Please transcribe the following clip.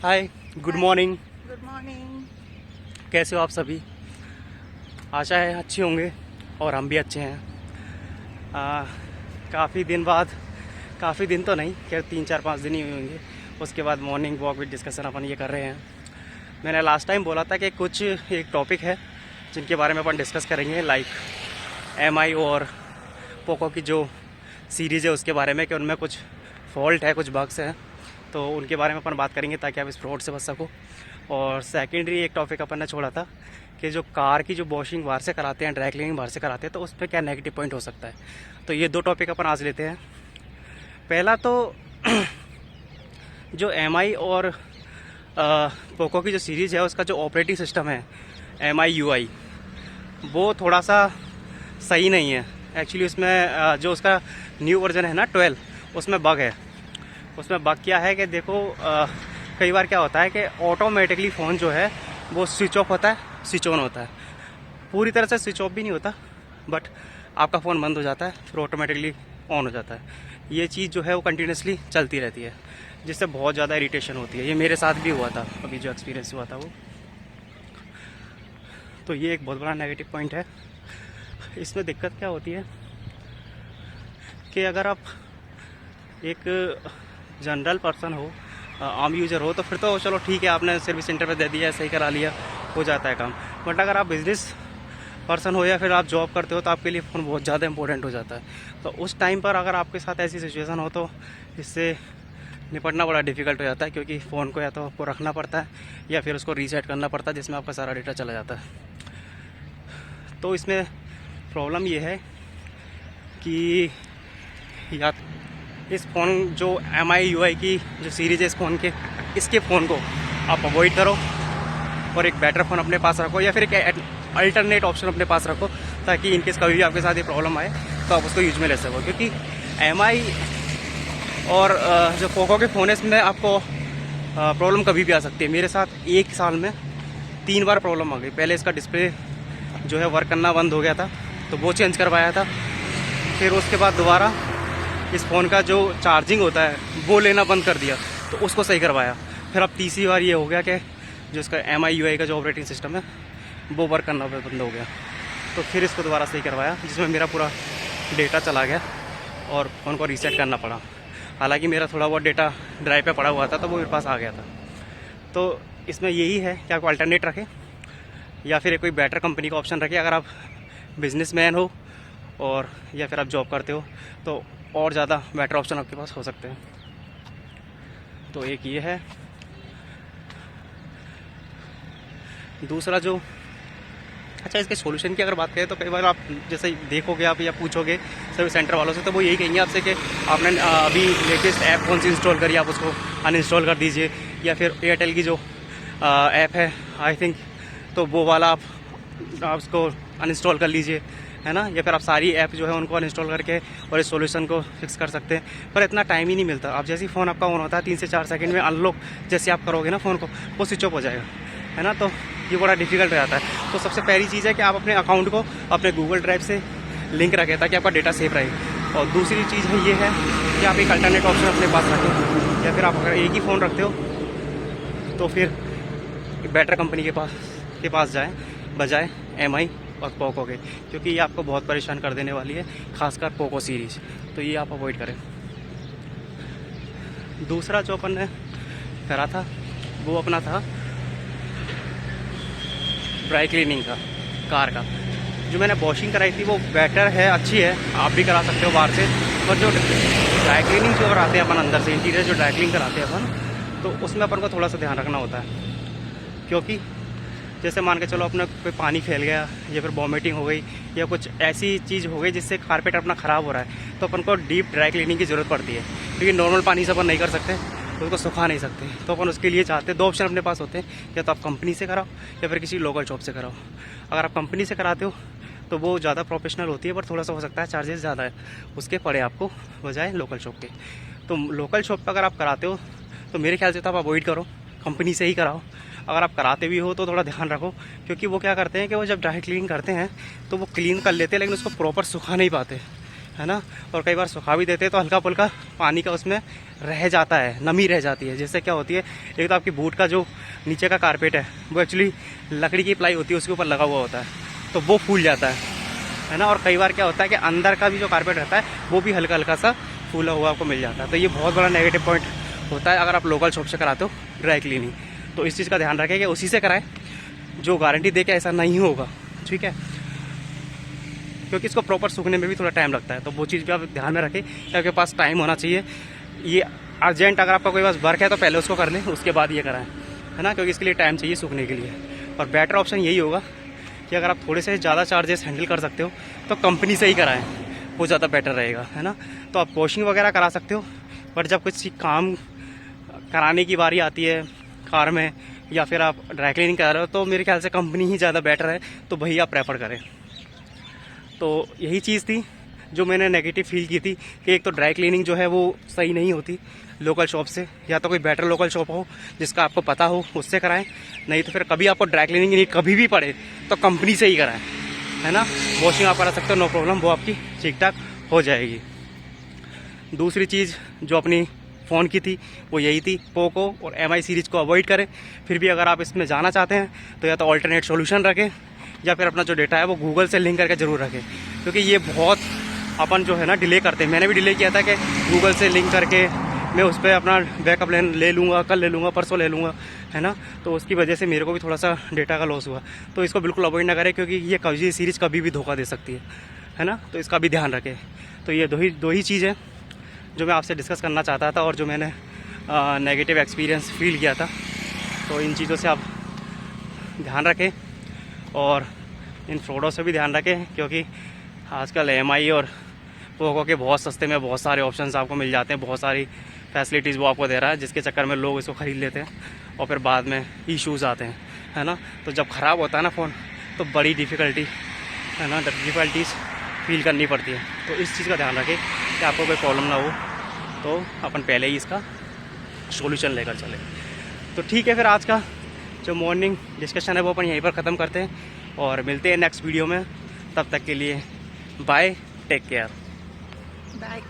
हाय, good morning. Good morning. कैसे हो आप सभी? आशा है अच्छे होंगे और हम भी अच्छे हैं। काफ़ी दिन बाद, काफ़ी दिन तो नहीं, खैर 3 4 5 दिन ही हुए होंगे। उसके बाद मॉर्निंग वॉक विद डिस्कशन अपन ये कर रहे हैं। मैंने लास्ट टाइम बोला था कि कुछ एक टॉपिक है जिनके बारे में अपन डिस्कस करेंगे, लाइक MI और पोको की जो सीरीज़ है उसके बारे में, कि उनमें कुछ फॉल्ट है, कुछ बग्स हैं, तो उनके बारे में अपन बात करेंगे ताकि आप इस फ्रॉड से बच सको। और सेकेंडरी एक टॉपिक अपन ने छोड़ा था कि जो कार की जो वॉशिंग बाहर से कराते हैं, ड्राई क्लीनिंग बाहर से कराते हैं, तो उस पर क्या नेगेटिव पॉइंट हो सकता है। तो ये 2 टॉपिक अपन आज लेते हैं। पहला तो जो MI और पोको की जो सीरीज़ है उसका जो ऑपरेटिंग सिस्टम है MI UI, वो थोड़ा सा सही नहीं है एक्चुअली। उसमें जो उसका न्यू वर्जन है ना 12, उसमें बग है। उसमें बग क्या है कि देखो, कई बार क्या होता है कि ऑटोमेटिकली फ़ोन जो है वो स्विच ऑफ होता है, स्विच ऑन होता है। पूरी तरह से स्विच ऑफ भी नहीं होता, बट आपका फ़ोन बंद हो जाता है, फिर ऑटोमेटिकली ऑन हो जाता है। ये चीज़ जो है वो कंटिन्यूसली चलती रहती है, जिससे बहुत ज़्यादा इरिटेशन होती है। ये मेरे साथ भी हुआ था, अभी जो एक्सपीरियंस हुआ था वो। तो ये एक बहुत बड़ा नेगेटिव पॉइंट है। इसमें दिक्कत क्या होती है कि अगर आप एक जनरल पर्सन हो, आम यूज़र हो, तो फिर तो चलो ठीक है, आपने सर्विस सेंटर पे दे दिया, सही करा लिया, हो जाता है काम। बट अगर आप बिज़नेस पर्सन हो या फिर आप जॉब करते हो, तो आपके लिए फ़ोन बहुत ज़्यादा इंपॉर्टेंट हो जाता है। तो उस टाइम पर अगर आपके साथ ऐसी सिचुएशन हो तो इससे निपटना बड़ा डिफ़िकल्ट हो जाता है, क्योंकि फ़ोन को या तो आपको रखना पड़ता है या फिर उसको रीसेट करना पड़ता है, जिसमें आपका सारा डेटा चला जाता है। तो इसमें प्रॉब्लम ये है कि या इस फ़ोन जो MI UI की जो सीरीज़ है इस फ़ोन के, इसके फ़ोन को आप अवॉइड करो और एक बेटर फ़ोन अपने पास रखो, या फिर एक अल्टरनेट ऑप्शन अपने पास रखो, ताकि इनकेस कभी भी आपके साथ ये प्रॉब्लम आए तो आप उसको यूज में ले सको। क्योंकि MI और जो पोको के फ़ोन है, इसमें आपको प्रॉब्लम कभी भी आ सकती है। मेरे साथ 1 साल में 3 बार प्रॉब्लम आ गई। पहले इसका डिस्प्ले जो है वर्क करना बंद हो गया था, तो वो चेंज करवाया था। फिर उसके बाद दोबारा इस फ़ोन का जो चार्जिंग होता है वो लेना बंद कर दिया, तो उसको सही करवाया। फिर अब तीसरी बार ये हो गया कि जो इसका MI UI का जो ऑपरेटिंग सिस्टम है वो वर्क करना बंद हो गया, तो फिर इसको दोबारा सही करवाया, जिसमें मेरा पूरा डेटा चला गया और फ़ोन को रीसेट करना पड़ा। हालांकि मेरा थोड़ा बहुत डेटा ड्राइव पे पड़ा हुआ था, तो वो मेरे पास आ गया था। तो इसमें यही है कि आपको अल्टरनेट रखें या फिर कोई बेटर कंपनी का ऑप्शन रखें, अगर आप बिजनेसमैन हो और या फिर आप जॉब करते हो, तो और ज़्यादा बेटर ऑप्शन आपके पास हो सकते हैं। तो एक ये है। दूसरा जो, अच्छा, इसके सॉल्यूशन की अगर बात करें तो कई बार आप जैसे देखोगे आप या पूछोगे सर्विस सेंटर वालों से, तो वो यही कहेंगे आपसे कि आपने अभी लेटेस्ट ऐप कौन सी इंस्टॉल करी, आप उसको अनइंस्टॉल कर दीजिए, या फिर एयरटेल की जो ऐप है आई थिंक, तो वो वाला आप उसको अनइंस्टॉल कर लीजिए, है ना। या फिर आप सारी ऐप जो है उनको अनइंस्टॉल करके और इस सॉल्यूशन को फिक्स कर सकते हैं। पर इतना टाइम ही नहीं मिलता। आप जैसे ही फ़ोन आपका ऑन होता है 3 से 4 सेकंड में अनलॉक जैसे आप करोगे ना फ़ोन को, वो स्विच ऑफ हो जाएगा, है ना। तो ये बड़ा डिफिकल्ट हो जाता है। तो सबसे पहली चीज़ है कि आप अपने अकाउंट को अपने गूगल ड्राइव से लिंक रखें, ताकि आपका डेटा सेफ रहे। और दूसरी चीज़ है ये है कि आप एक अल्टरनेट ऑप्शन अपने पास रखें, या फिर आप अगर एक ही फ़ोन रखते हो तो फिर बेटर कंपनी के पास जाएँ, बजाय MI और पोको के, क्योंकि ये आपको बहुत परेशान कर देने वाली है, खासकर पोको सीरीज़। तो ये आप अवॉइड करें। दूसरा जो अपन ने करा था वो अपना था ड्राई क्लीनिंग का, कार का। जो मैंने वॉशिंग कराई थी वो बेटर है, अच्छी है, आप भी करा सकते हो बाहर से। पर जो ड्राई क्लीनिंग जो कराते हैं अपन अंदर से, इंटीरियर जो ड्राई क्लीनिंग कराते हैं अपन, तो उसमें अपन को थोड़ा सा ध्यान रखना होता है। क्योंकि जैसे मान के चलो अपना कोई पानी फैल गया, या फिर वॉमिटिंग हो गई, या कुछ ऐसी चीज़ हो गई जिससे कारपेट अपना ख़राब हो रहा है, तो अपन को डीप ड्राई क्लीनिंग की ज़रूरत पड़ती है। क्योंकि नॉर्मल पानी से अपन नहीं कर सकते, तो उसको सुखा नहीं सकते। तो अपन उसके लिए चाहते हैं, 2 ऑप्शन अपने पास होते हैं, या तो आप कंपनी से कराओ या फिर किसी लोकल शॉप से कराओ। अगर आप कंपनी से कराते हो तो वो ज़्यादा प्रोफेशनल होती है, पर थोड़ा सा हो सकता है चार्जेस ज़्यादा है उसके पड़े आपको, बजाय लोकल शॉप के। तो लोकल शॉप पर अगर आप कराते हो तो मेरे ख्याल से तो आप अवॉइड करो, कंपनी से ही कराओ। अगर आप कराते भी हो तो थोड़ा ध्यान रखो, क्योंकि वो क्या करते हैं कि वो जब ड्राई क्लीनिंग करते हैं तो वो क्लीन कर लेते हैं, लेकिन उसको प्रॉपर सुखा नहीं पाते। है ना। और कई बार सुखा भी देते हैं तो हल्का फुल्का पानी का उसमें रह जाता है, नमी रह जाती है, जिससे क्या होती है, एक तो आपकी बूट का जो नीचे का कारपेट है वो एक्चुअली लकड़ी की प्लाई होती है, उसके ऊपर लगा हुआ होता है, तो वो फूल जाता है ना। और कई बार क्या होता है कि अंदर का भी जो कारपेट रहता है वो भी हल्का हल्का सा फूला हुआ आपको मिल जाता है। तो ये बहुत बड़ा नेगेटिव पॉइंट होता है अगर आप लोकल शॉप से कराते हो ड्राई क्लीनिंग। तो इस चीज़ का ध्यान रखें कि उसी से कराएं जो गारंटी दे के ऐसा नहीं होगा, ठीक है, क्योंकि इसको प्रॉपर सूखने में भी थोड़ा टाइम लगता है। तो वो चीज़ भी आप ध्यान में रखें कि आपके पास टाइम होना चाहिए। ये अर्जेंट अगर आपका कोई पास वर्क है तो पहले उसको कर लें, उसके बाद ये कराएं, है ना, क्योंकि इसके लिए टाइम चाहिए सूखने के लिए। और बेटर ऑप्शन यही होगा कि अगर आप थोड़े से ज़्यादा चार्जेस हैंडल कर सकते हो तो कंपनी से ही कराएं, वो ज़्यादा बेटर रहेगा, है ना। तो आप वॉशिंग वगैरह करा सकते हो, बट जब कुछ काम कराने की बारी आती है कार में या फिर आप ड्राई क्लीनिंग कर रहे हो तो मेरे ख्याल से कंपनी ही ज़्यादा बेटर है, तो वही आप प्रेफर करें। तो यही चीज़ थी जो मैंने नेगेटिव फील की थी कि एक तो ड्राई क्लीनिंग जो है वो सही नहीं होती लोकल शॉप से, या तो कोई बेटर लोकल शॉप हो जिसका आपको पता हो उससे कराएं, नहीं तो फिर कभी आपको ड्राई क्लीनिंग की नीड कभी भी पड़े तो कंपनी से ही कराएं, है ना। वॉशिंग आप करा सकते हो, नो प्रॉब्लम, वो आपकी ठीक ठाक हो जाएगी। दूसरी चीज़ जो अपनी फ़ोन की थी वो यही थी, पोको और MI सीरीज़ को अवॉइड करें। फिर भी अगर आप इसमें जाना चाहते हैं तो या तो ऑल्टरनेट सॉल्यूशन रखें या फिर अपना जो डेटा है वो गूगल से लिंक करके ज़रूर रखें, क्योंकि ये बहुत अपन जो है ना डिले करते हैं। मैंने भी डिले किया था कि गूगल से लिंक करके मैं उस पर अपना बैकअप ले लूँगा, कल ले लूँगा, परसों ले लूँगा, है ना। तो उसकी वजह से मेरे को भी थोड़ा सा डेटा का लॉस हुआ। तो इसको बिल्कुल अवॉइड ना करें, क्योंकि ये सीरीज़ कभी भी धोखा दे सकती है ना। तो इसका भी ध्यान रखें। तो ये दो ही चीज़ है जो मैं आपसे डिस्कस करना चाहता था और जो मैंने नेगेटिव एक्सपीरियंस फील किया था। तो इन चीज़ों से आप ध्यान रखें और इन फ्रॉडों से भी ध्यान रखें, क्योंकि आजकल MI और पोको के बहुत सस्ते में बहुत सारे ऑप्शंस आपको मिल जाते हैं, बहुत सारी फैसिलिटीज़ वो आपको दे रहा है, जिसके चक्कर में लोग इसको ख़रीद लेते हैं और फिर बाद में इश्यूज़ आते हैं, है ना। तो जब ख़राब होता है ना फ़ोन तो बड़ी डिफ़िकल्टीज़ फील करनी पड़ती है। तो इस चीज़ का ध्यान रखें कि आपको कोई प्रॉब्लम ना हो, तो अपन पहले ही इसका सॉल्यूशन लेकर चले। तो ठीक है, फिर आज का जो मॉर्निंग डिस्कशन है वो अपन यहीं पर ख़त्म करते हैं और मिलते हैं नेक्स्ट वीडियो में। तब तक के लिए बाय, टेक केयर, बाय।